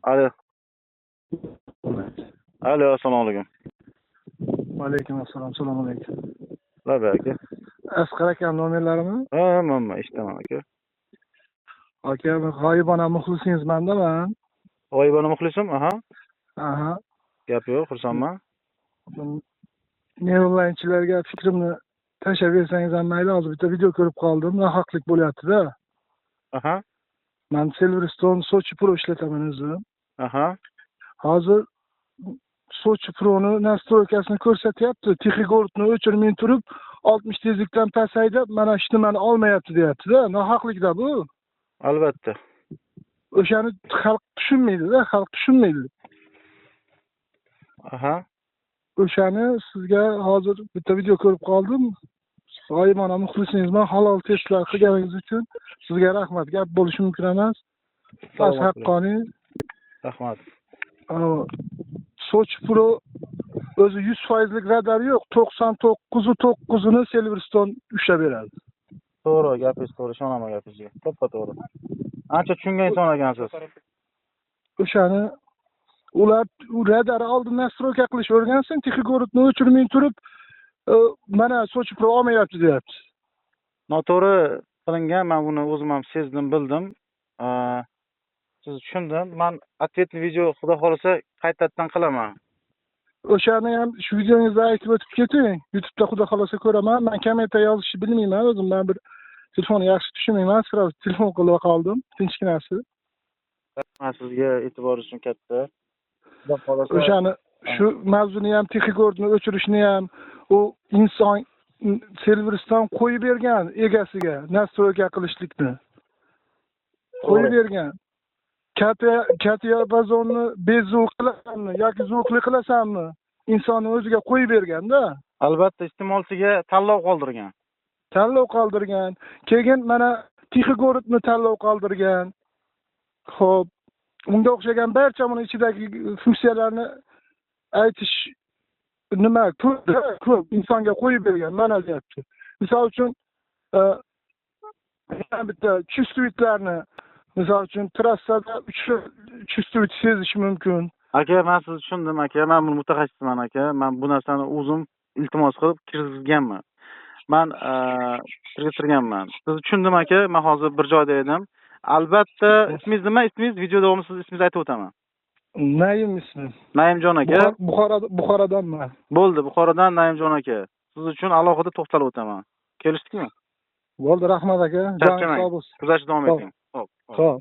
Alo. Alo, assalomu alaykum. Alaykum assalom, assalomu alaykum. Labay aka. Asqar akam nomerlarimi? Ha, mana eshitaman aka. Aka, g'oyibona muxlisingizman-da men. G'oyibona muxlisim, aha. Aha. Gap yo'q, xursandman. Neonlinechilarga fikrimni tashlab bersangiz ham mayli, hozir bitta video ko'rib qoldim, nohaqlik bo'lyapti-da. Aha. Men Silverstone Sochi Pro ishlataman o'zim. Aha. Hozir Sochi Pro'ni nastroykasini ko'rsatyapti. Tixigorni o'chirmay turib, 60 tezlikdan pasayda mana shu nimani olmayapti deyapti-da. Nohaqlik-da bu. Albatta. O'shani xalq tushunmaydi-da, xalq tushunmaydi. Aha. O'shani sizga hozir bitta video ko'rib qoldim. G'oyibona muxlisingizman, halol testlar qilganingiz uchun sizga rahmat. Gap bo'lishi mumkin emas. Bas haqqoniy. Rahmat. Sochi Pro o'zi 100% radar yo'q. 99.9'uni Silverstone ushlab beradi. To'g'ri, gapingiz to'g'ri, ishonaman gapingizga. To'g'ri. Ancha tushungan inson ekansiz. O'shani ular radar oldin nastroyka qilish o'rgansin, Tixigorni o'chirmay turib, mana Sochi Pro olmayapti deyapti. Noto'g'ri qilingan, men buni o'zim ham sezdim, bildim. Siz tushundim. Men ответный video xudo xolasa qaytadan qilaman. O'shani ham shu videongizda aytib o'tib keting. YouTube'da xudo xolasa ko'raman. Men kommentariy yozishni bilmayman o'zim. Men bir telefonni yaxshi tushunmayman. Sirasi telefon qilib qoldim. Tinchkinasi. Sizga e'tiboringiz uchun katta. Xudo xolasa O'shani shu mavzuni ham Tixigorni o'chirishni ham u inson Silverstone qo'yib bergan egasiga nastroyka qilishlikni. Qo'yib bergan. Katya bazonni bezovq qilasanmi yoki zovqli qilasanmi? Insonni o'ziga qo'yib berganda. Albatta iste'molchiga tanlov qoldirgan. Tanlov qoldirgan. Keyin mana Tixigorni tanlov qoldirgan. Xo'p, unga o'xshagan barcha buni ichidagi funksiyalarni aytish nima ko'p insonga qo'yib bergan mana deyapti. Misol uchun bitta chustuvitlarni misol uchun trassada chustuvit sezish mumkin. Aka, men sizni tushundim aka. Men buni mutaxassisman aka. Men bu narsani o'zim iltimos qilib kirgizganman. Men kirgiztirganman. Sizni tushundim aka. Men hozir bir joyda edim. Albatta, ismingiz nima? Ismingiz video davomida siz ismingizni aytib o'taman. Naim ismim. Naimjon aka. Buxorodanman. Bo'ldi, Buxorodan Naimjon aka. Siz uchun alohida to'xtalib o'taman. Kelishdikmi? Bo'ldi, rahmat aka. Joningiz sog' bo'lsin. Kuzatishda davom eting. Xo'p.